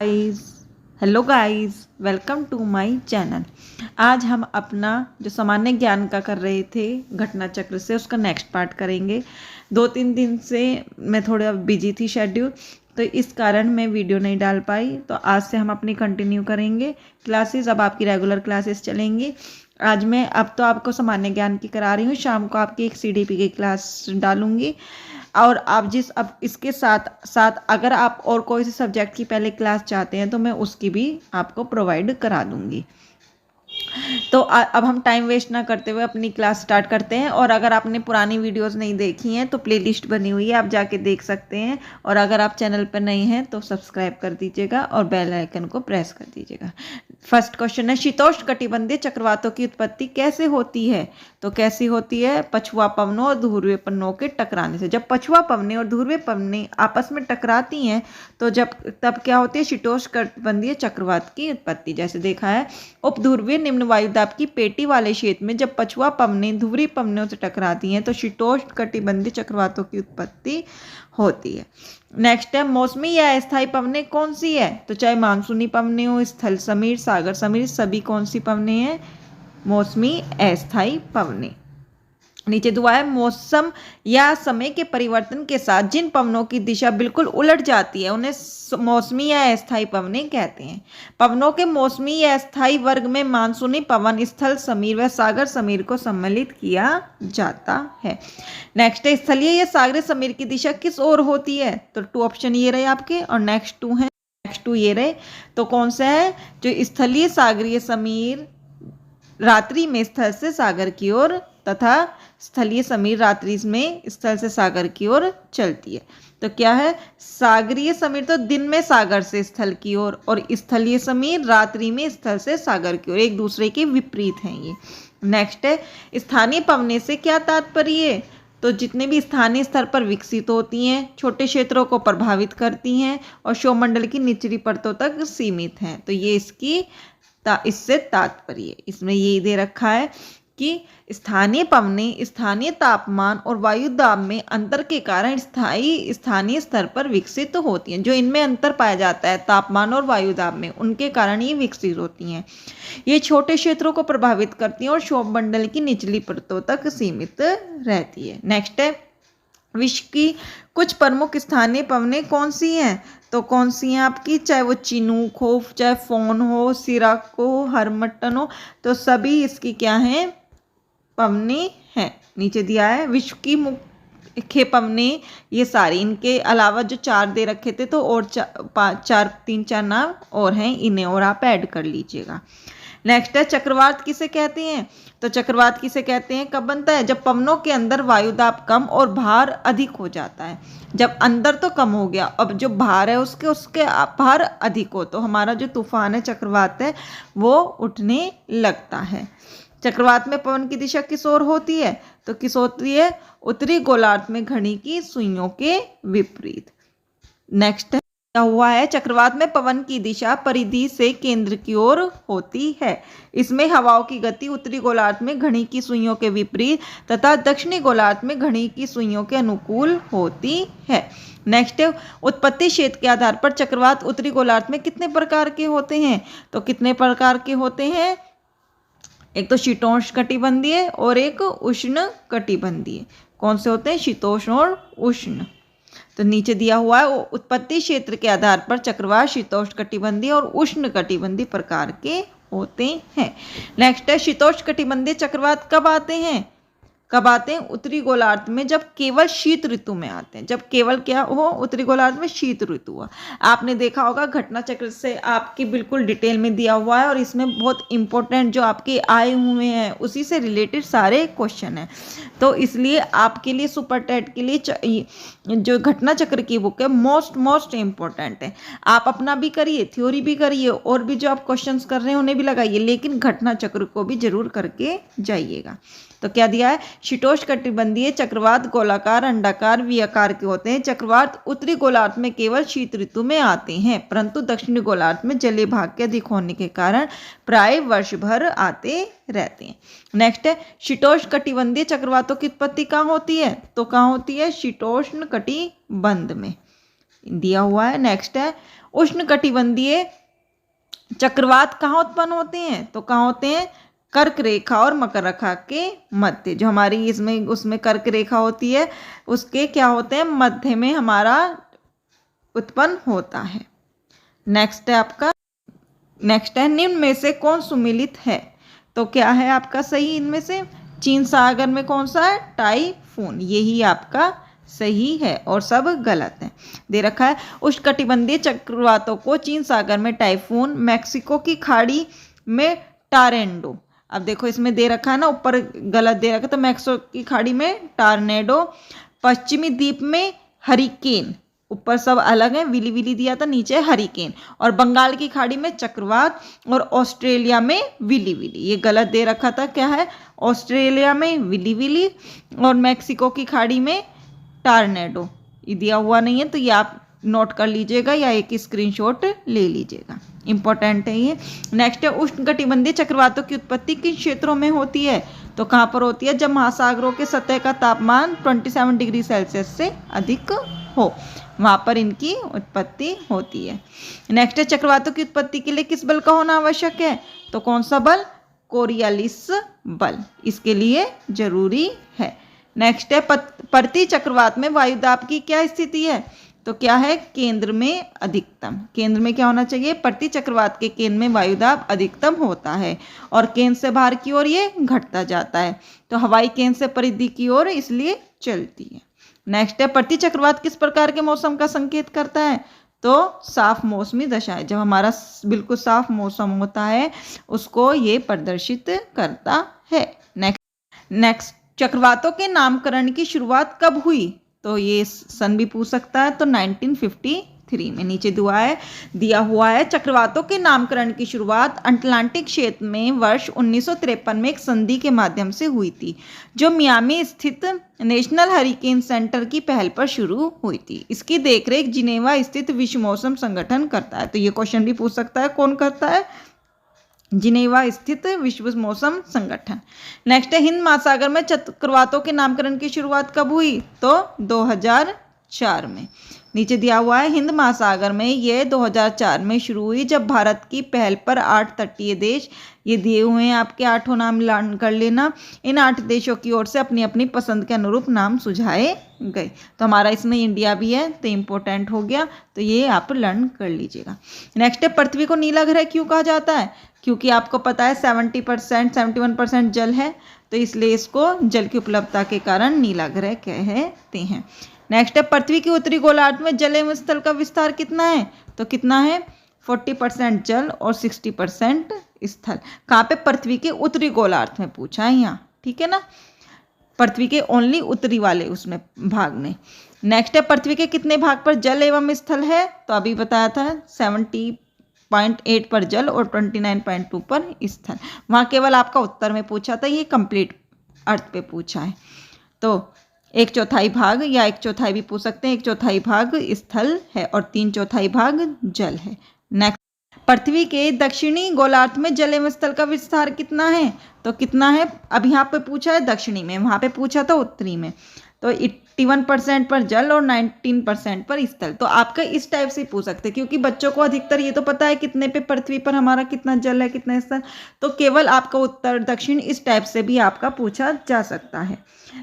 Guys hello guys, welcome to my channel. आज हम अपना जो सामान्य ज्ञान का कर रहे थे घटना चक्र से, उसका नेक्स्ट पार्ट करेंगे। 2-3 दिन से मैं थोड़ा बिजी थी शेड्यूल, तो इस कारण मैं वीडियो नहीं डाल पाई। तो आज से हम अपनी कंटिन्यू करेंगे क्लासेस। अब आपकी रेगुलर क्लासेस चलेंगी। आज मैं अब तो आपको सामान्य ज्ञान की करा रही हूँ, शाम को आपकी एक CDP की क्लास डालूंगी। और आप अब इसके साथ साथ अगर आप और कोई से सब्जेक्ट की पहले क्लास चाहते हैं तो मैं उसकी भी आपको प्रोवाइड करा दूंगी। तो अब हम टाइम वेस्ट ना करते हुए अपनी क्लास स्टार्ट करते हैं। और अगर आपने पुरानी वीडियोस नहीं देखी हैं तो प्लेलिस्ट बनी हुई है, आप जाके देख सकते हैं। और अगर आप चैनल पर नए हैं तो सब्सक्राइब कर दीजिएगा और बेल आइकन को प्रेस कर दीजिएगा। फर्स्ट क्वेश्चन है, शीतोष्ण कटिबंधीय चक्रवातों की उत्पत्ति कैसे होती है? तो कैसी होती है? पछुआ पवनों और ध्रुवीय पवनों के टकराने से। जब पछुआ पवनें और ध्रुवीय पवनें आपस में टकराती हैं तो तब क्या होती है? शीतोष्ण कटिबंधीय चक्रवात की उत्पत्ति। जैसे देखा है, उपध्रुवीय निम्न वायुदाब की पेटी वाले क्षेत्र में जब पछुआ पवनें ध्रुवीय पवनों से टकराती हैं तो शीतोष्ण कटिबंधीय चक्रवातों की उत्पत्ति होती है। नेक्स्ट है, मौसमी या अस्थायी पवनें कौन सी है? तो चाहे मानसूनी पवनें हो, स्थल समीर, सागर समीर, सभी कौन सी पवनें हैं? मौसमी अस्थायी पवनें। नीचे दुआ है, मौसम या समय के परिवर्तन के साथ जिन पवनों की दिशा बिल्कुल उलट जाती है उन्हें मौसमी या अस्थायी पवनें कहते हैं। पवनों के मौसमी या अस्थायी वर्ग में मानसूनी पवन, स्थल समीर व सागर समीर को सम्मिलित किया जाता है। नेक्स्ट है, स्थलीय या सागरीय समीर की दिशा किस ओर होती है? तो 2 ऑप्शन ये रहे आपके और नेक्स्ट 2 ये रहे। तो कौन सा है? जो स्थलीय सागरीय समीर रात्रि में स्थल से सागर की ओर तथा स्थलीय समीर रात्रि में स्थल से सागर की ओर चलती है। तो क्या है? सागरीय समीर तो दिन में सागर से स्थल की ओर और स्थलीय समीर रात्रि में स्थल से सागर की ओर, एक दूसरे के विपरीत हैं ये। नेक्स्ट है, स्थानीय पवने से क्या तात्पर्य है? तो जितने भी स्थानीय स्तर पर विकसित होती हैं, छोटे क्षेत्रों को प्रभावित करती हैं और सौरमंडल की निचली परतों तक सीमित हैं। तो ये इससे तात्पर्य, इसमें ये दे रखा है कि स्थानीय पवनें स्थानीय तापमान और वायु दाब में अंतर के कारण स्थानीय स्तर पर विकसित होती हैं। जो इनमें अंतर पाया जाता है तापमान और वायु दाब में, उनके कारण ये विकसित होती हैं। ये छोटे क्षेत्रों को प्रभावित करती हैं और सौरमंडल की निचली परतों तक सीमित रहती है। नेक्स्ट है, विश्व की कुछ प्रमुख स्थानीय पवनें कौन सी हैं? तो कौन सी हैं आपकी? चाहे वो चिनूक हो, चाहे फोन हो, सिराक हो, हरमट्टन हो, तो सभी इसकी क्या हैं? पवनें हैं। नीचे दिया है, विश्व की मुख्य पवनें ये सारी, इनके अलावा जो 4 दे रखे थे तो और 3-4 नाम और हैं, इन्हें और आप ऐड कर लीजिएगा। नेक्स्ट है, चक्रवात किसे कहते हैं? तो चक्रवात किसे कहते हैं? कब बनता है? जब पवनों के अंदर वायुदाब कम और भार अधिक हो जाता है। जब अंदर तो कम हो गया, अब जो भार है उसके भार अधिक हो तो हमारा जो तूफान है, चक्रवात है, वो उठने लगता है। चक्रवात में पवन की दिशा किस ओर होती है? तो किस होती है? उत्तरी गोलार्ध में घड़ी की सुइयों के विपरीत। नेक्स्ट है, क्या हुआ है? चक्रवात में पवन की दिशा परिधि से केंद्र की ओर होती है। इसमें हवाओं की गति उत्तरी गोलार्ध में घड़ी की सुइयों के विपरीत तथा दक्षिणी गोलार्ध में घड़ी की सुइयों के अनुकूल होती है। नेक्स्ट है, उत्पत्ति क्षेत्र के आधार पर चक्रवात उत्तरी गोलार्ध में कितने प्रकार के होते हैं? तो कितने प्रकार के होते हैं? एक तो शीतोष्ण कटिबंधीय और एक उष्ण कटिबंधीय। कौन से होते हैं? शीतोष्ण और उष्ण। तो नीचे दिया हुआ है, उत्पत्ति क्षेत्र के आधार पर चक्रवात शीतोष्ण कटिबंधीय और उष्ण कटिबंधीय प्रकार के होते हैं। नेक्स्ट है, शीतोष्ण कटिबंधीय चक्रवात कब आते हैं? उत्तरी गोलार्ध में, जब केवल शीत ऋतु में आते हैं। जब केवल क्या हो? उत्तरी गोलार्ध में शीत ऋतु हुआ। आपने देखा होगा घटना चक्र से आपकी बिल्कुल डिटेल में दिया हुआ है और इसमें बहुत इंपॉर्टेंट जो आपके आए हुए हैं उसी से रिलेटेड सारे क्वेश्चन हैं। तो इसलिए आपके लिए सुपर टेट के लिए जो घटना चक्र की बुक है मोस्ट इंपॉर्टेंट है। आप अपना भी करिए, थ्योरी भी करिए और भी जो आप क्वेश्चंस कर रहे हैं उन्हें भी लगाइए, लेकिन घटना चक्र को भी जरूर करके जाइएगा। तो क्या दिया है? शीतोष्ण कटिबंधीय चक्रवात गोलाकार, अंडाकार, वी आकार के होते हैं। चक्रवात उत्तरी गोलार्ध में केवल शीत ऋतु में आते हैं, परंतु दक्षिणी गोलार्ध में जलीय भाग के अधिक होने के कारण प्राय वर्ष भर आते रहते हैं। नेक्स्ट है, शीतोष्ण कटिबंधीय चक्रवातों की उत्पत्ति कहाँ होती है? तो कहाँ होती है? शीतोष्ण कटिबंध में दिया हुआ है। नेक्स्ट है, उष्णकटिबंधीय चक्रवात कहाँ उत्पन्न होते हैं? तो कहाँ होते हैं? कर्क रेखा और मकर रेखा के मध्य, जो हमारी इसमें उसमें कर्क रेखा होती है उसके क्या होते हैं? मध्य में हमारा उत्पन्न होता है। नेक्स्ट है निम्न में से कौन सुमेलित है? तो क्या है आपका सही इनमें से? चीन सागर में कौन सा है? टाइफून, यही आपका सही है और सब गलत है। दे रखा है उष्णकटिबंधीय चक्रवातों को चीन सागर में टाइफून, मैक्सिको की खाड़ी में टारेंडो। अब देखो इसमें दे रखा है ना, ऊपर गलत दे रखा है, तो मैक्सिको की खाड़ी में टार्नेडो, पश्चिमी द्वीप में हरिकेन, ऊपर सब अलग है, विली विली दिया था, नीचे हरिकेन, और बंगाल की खाड़ी में चक्रवात, और ऑस्ट्रेलिया में विली विली। ये गलत दे रखा था, क्या है? ऑस्ट्रेलिया में विली विली और मैक्सिको की खाड़ी में टार्नेडो। ये दिया हुआ नहीं है, तो ये आप नोट कर लीजिएगा या एक स्क्रीनशॉट ले लीजिएगा, इंपॉर्टेंट है ये। नेक्स्ट है उष्णकटिबंधीय चक्रवातों की उत्पत्ति किन क्षेत्रों में होती है? तो कहाँ पर होती है? जब महासागरों के सतह का तापमान 27 डिग्री सेल्सियस से अधिक हो, वहाँ पर इनकी उत्पत्ति होती है। नेक्स्ट है चक्रवातों की उत्पत्ति के लिए किस बल का होना आवश्यक है? तो कौन सा बल? कोरियालिस बल इसके लिए जरूरी है। नेक्स्ट है प्रति चक्रवात में वायुदाब की क्या स्थिति है? तो क्या है? केंद्र में अधिकतम। केंद्र में क्या होना चाहिए? प्रति चक्रवात के केंद्र में वायुदाब अधिकतम होता है और केंद्र से बाहर की ओर ये घटता जाता है, तो हवाई केंद्र से परिधि की ओर इसलिए चलती है। नेक्स्ट है प्रति चक्रवात किस प्रकार के मौसम का संकेत करता है? तो साफ मौसमी दशाएं, जब हमारा बिल्कुल साफ मौसम होता है उसको ये प्रदर्शित करता है। नेक्स्ट चक्रवातों के नामकरण की शुरुआत कब हुई? तो ये सन भी पूछ सकता है, तो 1953 में। नीचे दिया हुआ है चक्रवातों के नामकरण की शुरुआत अटलांटिक क्षेत्र में वर्ष 1953 में एक संधि के माध्यम से हुई थी, जो मियामी स्थित नेशनल हरिकेन सेंटर की पहल पर शुरू हुई थी। इसकी देखरेख जिनेवा स्थित विश्व मौसम संगठन करता है। तो ये क्वेश्चन भी पूछ सकता है, कौन करता है? जिनेवा स्थित विश्व मौसम संगठन। नेक्स्ट है हिंद महासागर में चक्रवातों के नामकरण की शुरुआत कब हुई? तो 2004 में। नीचे दिया हुआ है हिंद महासागर में ये 2004 में शुरू हुई, जब भारत की पहल पर 8 तटीय देश, ये दिए हुए हैं आपके 8 नाम लर्न कर लेना, इन 8 देशों की ओर से अपनी अपनी पसंद के अनुरूप नाम सुझाए गए। तो हमारा इसमें इंडिया भी है, तो इम्पोर्टेंट हो गया, तो ये आप लर्न कर लीजिएगा। नेक्स्ट है पृथ्वी को नीला ग्रह क्यों कहा जाता है? क्योंकि आपको पता है 71% जल है, तो इसलिए इसको जल की उपलब्धता के कारण नीला ग्रह कहते हैं। नेक्स्ट है पृथ्वी के उत्तरी गोलार्ध में जल एवं स्थल का विस्तार कितना है? तो कितना है? 40% जल और 60% स्थल। कहाँ पे? पृथ्वी के उत्तरी गोलार्ध में पूछा है यहाँ, ठीक है ना, पृथ्वी के ओनली उत्तरी वाले उसमें भाग में। नेक्स्ट है पृथ्वी के कितने भाग पर जल एवं स्थल है? तो अभी बताया था 70.8 पर जल और 29.2 पर स्थल। वहाँ केवल आपका उत्तर में पूछा था, ये कंप्लीट अर्थ पे पूछा है। तो 1/4 भाग या 1/4 भी पूछ सकते हैं, 1/4 भाग स्थल है और 3/4 भाग जल है। नेक्स्ट पृथ्वी के दक्षिणी गोलार्ध में जल एवं स्थल का विस्तार कितना है? तो कितना है? अब यहाँ पे पूछा है दक्षिणी में, वहाँ पे पूछा था उत्तरी में। तो 81% पर जल और 19% पर स्थल। तो आपका इस टाइप से पूछ सकते हैं, क्योंकि बच्चों को अधिकतर ये तो पता है कितने पे पृथ्वी पर हमारा कितना जल है, कितना स्थल, तो केवल आपका उत्तर दक्षिण इस टाइप से भी आपका पूछा जा सकता है।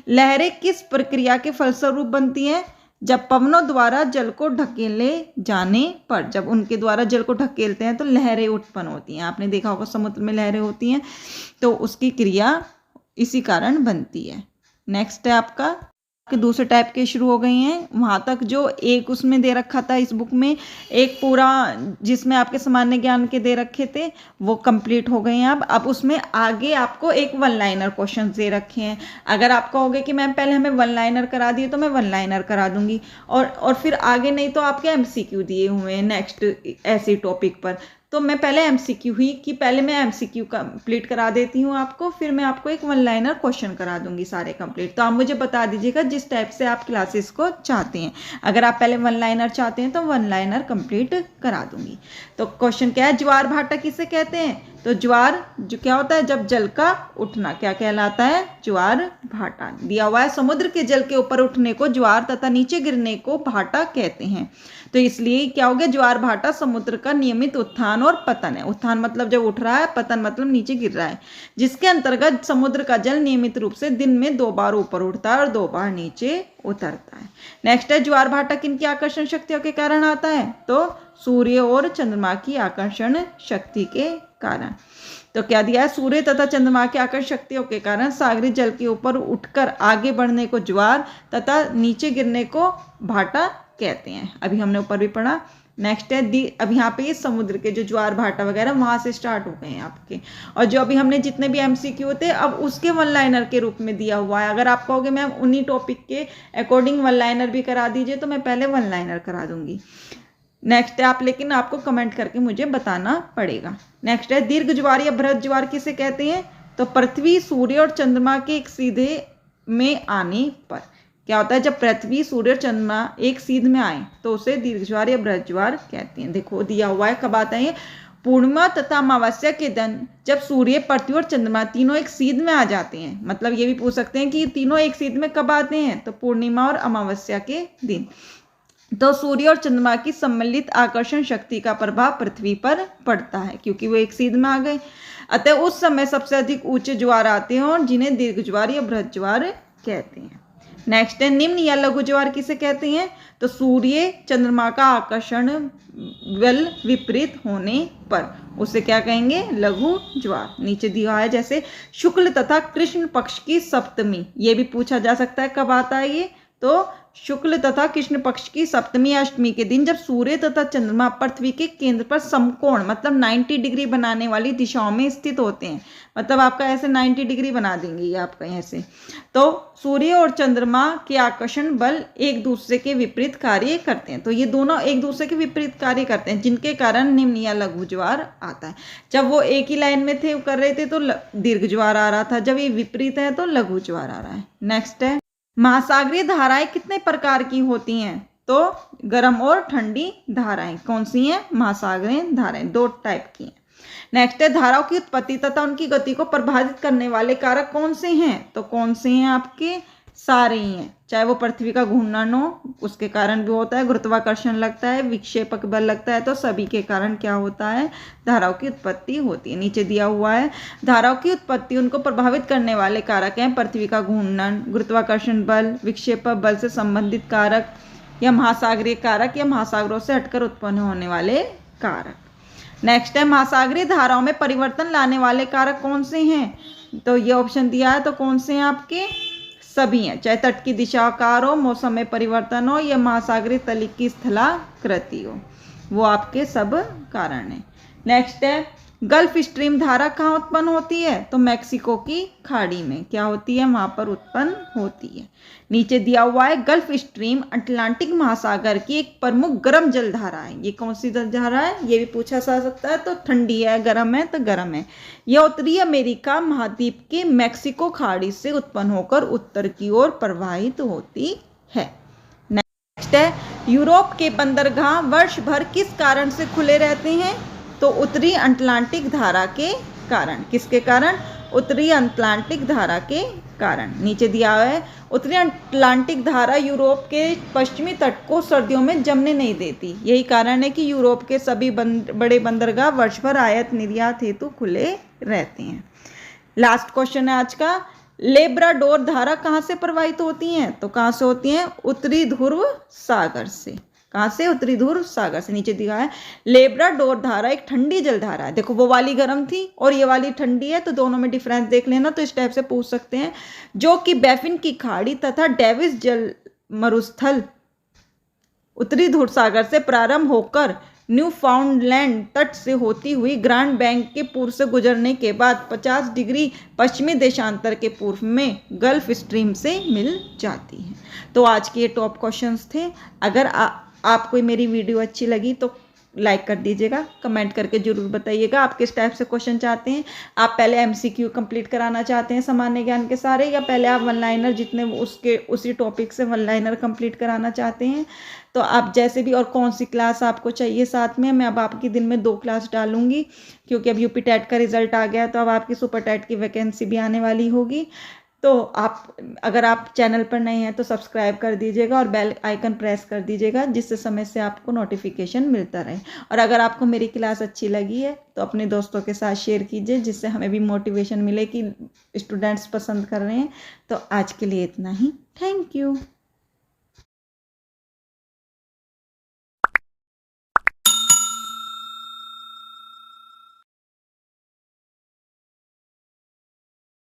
लहरें किस प्रक्रिया के फलस्वरूप बनती हैं? जब पवनों द्वारा जल को ढकेले जाने पर, जब उनके द्वारा जल को ढकेलते हैं तो लहरें उत्पन्न होती हैं। आपने देखा होगा समुद्र में लहरें होती हैं, तो उसकी क्रिया इसी कारण बनती है। नेक्स्ट है आपका कि दूसरे टाइप के शुरू हो गई हैं। वहाँ तक जो एक उसमें दे रखा था इस बुक में, एक पूरा जिसमें आपके सामान्य ज्ञान के दे रखे थे, वो कंप्लीट हो गए हैं। अब उसमें आगे आपको एक 1 लाइनर क्वेश्चन दे रखे हैं। अगर आप कहोगे कि मैम पहले हमें 1 लाइनर करा दिए, तो मैं 1 लाइनर करा दूंगी, और फिर आगे नहीं तो आपके MCQ दिए हुए हैं नेक्स्ट ऐसे टॉपिक पर। तो मैं पहले MCQ ही कि पहले मैं MCQ कंप्लीट करा देती हूँ आपको, फिर मैं आपको एक 1 लाइनर क्वेश्चन करा दूंगी सारे कंप्लीट। तो आप मुझे बता दीजिएगा जिस टाइप से आप क्लासेस को चाहते हैं। अगर आप पहले 1 लाइनर चाहते हैं तो 1 लाइनर कंप्लीट करा दूंगी। तो क्वेश्चन क्या है? ज्वार भाटा किसे कहते हैं? तो ज्वार जो क्या होता है? जब जल का उठना क्या कहलाता है? ज्वार भाटा। दिया हुआ है समुद्र के जल के ऊपर उठने को ज्वार तथा नीचे गिरने को भाटा कहते हैं। तो इसलिए क्या हो गया, ज्वार भाटा समुद्र का नियमित उत्थान और पतन है। उत्थान मतलब जब उठ रहा है, पतन मतलब नीचे गिर रहा है, जिसके अंतर्गत समुद्र का जल नियमित रूप से दिन में 2 बार ऊपर उठता है और 2 बार नीचे उतरता है। नेक्स्ट है, ज्वार भाटा किनकी आकर्षण शक्तियों के कारण आता है? तो सूर्य और चंद्रमा की आकर्षण शक्ति के कारण। तो क्या दिया है, सूर्य तथा चंद्रमा की आकर्षण शक्तियों के कारण सागरी जल के ऊपर उठकर आगे बढ़ने को ज्वार तथा नीचे गिरने को भाटा कहते हैं। अभी हमने ऊपर भी पढ़ा। नेक्स्ट है, अब यहाँ पे समुद्र के जो ज्वार भाटा वगैरह वहां से स्टार्ट हो गए हैं आपके, और जो अभी हमने जितने भी एमसीक्यू थे अब उसके वन लाइनर के रूप में दिया हुआ है। अगर आप कहोगे मैम उन्हीं टॉपिक के अकॉर्डिंग वन लाइनर भी करा दीजिए, तो मैं पहले वन लाइनर करा दूंगी। नेक्स्ट है, आप लेकिन आपको कमेंट करके मुझे बताना पड़ेगा। नेक्स्ट है, दीर्घ ज्वार या बृहद ज्वार किसे कहते हैं? तो पृथ्वी, सूर्य और चंद्रमा के एक सीधे में आने पर। क्या होता है, जब पृथ्वी, सूर्य और चंद्रमा एक सीध में आए तो उसे दीर्घ ज्वार या बृहद ज्वार कहते हैं। देखो दिया हुआ है, कब आता है? पूर्णिमा तथा अमावस्या के दिन, जब सूर्य, पृथ्वी और चंद्रमा तीनों एक सीध में आ जाते हैं। मतलब ये भी पूछ सकते हैं कि तीनों एक सीध में कब आते हैं? तो पूर्णिमा और अमावस्या के दिन। तो सूर्य और चंद्रमा की सम्मिलित आकर्षण शक्ति का प्रभाव पृथ्वी पर पड़ता है, क्योंकि वो एक सीध में आ गए। अतः उस समय सबसे अधिक ऊंचे ज्वार आते हैं और जिन्हें दीर्घ ज्वार या बृहद ज्वार कहते हैं। नेक्स्ट है, निम्न या लघु ज्वार किसे कहते हैं? तो सूर्य चंद्रमा का आकर्षण बल विपरीत होने पर उसे क्या कहेंगे? लघु ज्वार। नीचे दिया है जैसे शुक्ल तथा कृष्ण पक्ष की सप्तमी, ये भी पूछा जा सकता है कब आता है ये? तो शुक्ल तथा कृष्ण पक्ष की सप्तमी अष्टमी के दिन, जब सूर्य तथा चंद्रमा पृथ्वी के केंद्र पर समकोण मतलब 90 डिग्री बनाने वाली दिशाओं में स्थित होते हैं। मतलब आपका ऐसे 90 डिग्री बना देंगे ये आपका ऐसे। तो सूर्य और चंद्रमा के आकर्षण बल एक दूसरे के विपरीत कार्य करते हैं। तो ये दोनों एक दूसरे के विपरीत कार्य करते हैं, जिनके कारण निम्न या लघु ज्वार आता है। जब वो एक ही लाइन में थे, कर रहे थे, तो दीर्घ ज्वार आ रहा था। जब ये विपरीत है तो लघु ज्वार आ रहा है। नेक्स्ट है, महासागरीय धाराएं कितने प्रकार की होती हैं? तो गर्म और ठंडी धाराएं। कौन सी हैं? महासागरीय धाराएं 2 टाइप की हैं। नेक्स्ट है, धाराओं की उत्पत्ति तथा उनकी गति को प्रभावित करने वाले कारक कौन से हैं? तो कौन से हैं आपके? सारे ही हैं। चाहे वो पृथ्वी का घूर्णन हो, उसके कारण भी होता है, गुरुत्वाकर्षण लगता है, विक्षेपक बल लगता है, तो सभी के कारण क्या होता है? धाराओं की उत्पत्ति होती है। नीचे दिया हुआ है, धाराओं की उत्पत्ति उनको प्रभावित करने वाले कारक हैं पृथ्वी का घूर्णन, गुरुत्वाकर्षण बल, विक्षेपक बल से संबंधित कारक, या महासागरीय कारक, या महासागरों से हटकर उत्पन्न होने वाले कारक। नेक्स्ट है, महासागरीय धाराओं में परिवर्तन लाने वाले कारक कौन से हैं? तो ये ऑप्शन दिया है, तो कौन से हैं आपके? सभी हैं। चाहे तट की दिशाकार हो, मौसम में परिवर्तन हो, या महासागरीय तल की स्थलाकृति हो, वो आपके सब कारण हैं। नेक्स्ट है, गल्फ स्ट्रीम धारा कहाँ उत्पन्न होती है? तो मैक्सिको की खाड़ी में क्या होती है? वहां पर उत्पन्न होती है। नीचे दिया हुआ है, गल्फ स्ट्रीम अटलांटिक महासागर की एक प्रमुख गर्म जल धारा है। ये कौन सी जल धारा है? ये भी पूछा जा सकता है। तो ठंडी है, गर्म है, तो गर्म है। यह उत्तरी अमेरिका महाद्वीप के मैक्सिको खाड़ी से उत्पन्न होकर उत्तर की ओर प्रवाहित होती है। नेक्स्ट है, यूरोप के बंदरगाह वर्ष भर किस कारण से खुले रहते हैं? तो उत्तरी अटलांटिक धारा के कारण। किसके कारण? उत्तरी अटलांटिक धारा के कारण। नीचे दिया है, उत्तरी अटलांटिक धारा यूरोप के पश्चिमी तट को सर्दियों में जमने नहीं देती। यही कारण है कि यूरोप के सभी बड़े बंदरगाह वर्ष भर आयात निर्यात हेतु खुले रहते हैं। लास्ट क्वेश्चन है आज का, लेब्राडोर धारा कहाँ से प्रवाहित होती हैं? तो कहाँ से होती हैं? उत्तरी ध्रुव सागर से। कहाँ से? उत्तरी ध्रुव सागर से। नीचे दिया है, लेब्राडोर धारा एक ठंडी जल धारा है। देखो वो वाली गर्म थी और ये वाली ठंडी है, तो दोनों में डिफरेंस देख लेना। तो इस टाइप से पूछ सकते हैं, जो कि बैफिन की खाड़ी तथा डेविस जल मरुस्थल उत्तरी ध्रुव सागर से प्रारंभ होकर न्यूफाउंडलैंड तट से होती हुई ग्रांड बैंक के पूर्व से गुजरने के बाद 50 डिग्री पश्चिमी देशांतर के पूर्व में गल्फ स्ट्रीम से मिल जाती है। तो आज के ये टॉप क्वेश्चंस थे। अगर आपको मेरी वीडियो अच्छी लगी तो लाइक कर दीजिएगा, कमेंट करके जरूर बताइएगा आप किस टाइप से क्वेश्चन चाहते हैं। आप पहले एमसीक्यू कंप्लीट कराना चाहते हैं सामान्य ज्ञान के सारे, या पहले आप वन लाइनर जितने उसके उसी टॉपिक से वन लाइनर कंप्लीट कराना चाहते हैं। तो आप जैसे भी, और कौन सी क्लास आपको चाहिए साथ में, मैं अब आपकी दिन में 2 क्लास डालूंगी, क्योंकि अब यूपी टेट का रिजल्ट आ गया, तो अब आपकी सुपर टेट की वैकेंसी भी आने वाली होगी। तो आप अगर आप चैनल पर नए हैं तो सब्सक्राइब कर दीजिएगा और बेल आइकन प्रेस कर दीजिएगा, जिससे समय से आपको नोटिफिकेशन मिलता रहे। और अगर आपको मेरी क्लास अच्छी लगी है तो अपने दोस्तों के साथ शेयर कीजिए, जिससे हमें भी मोटिवेशन मिले कि स्टूडेंट्स पसंद कर रहे हैं। तो आज के लिए इतना ही। Thank you.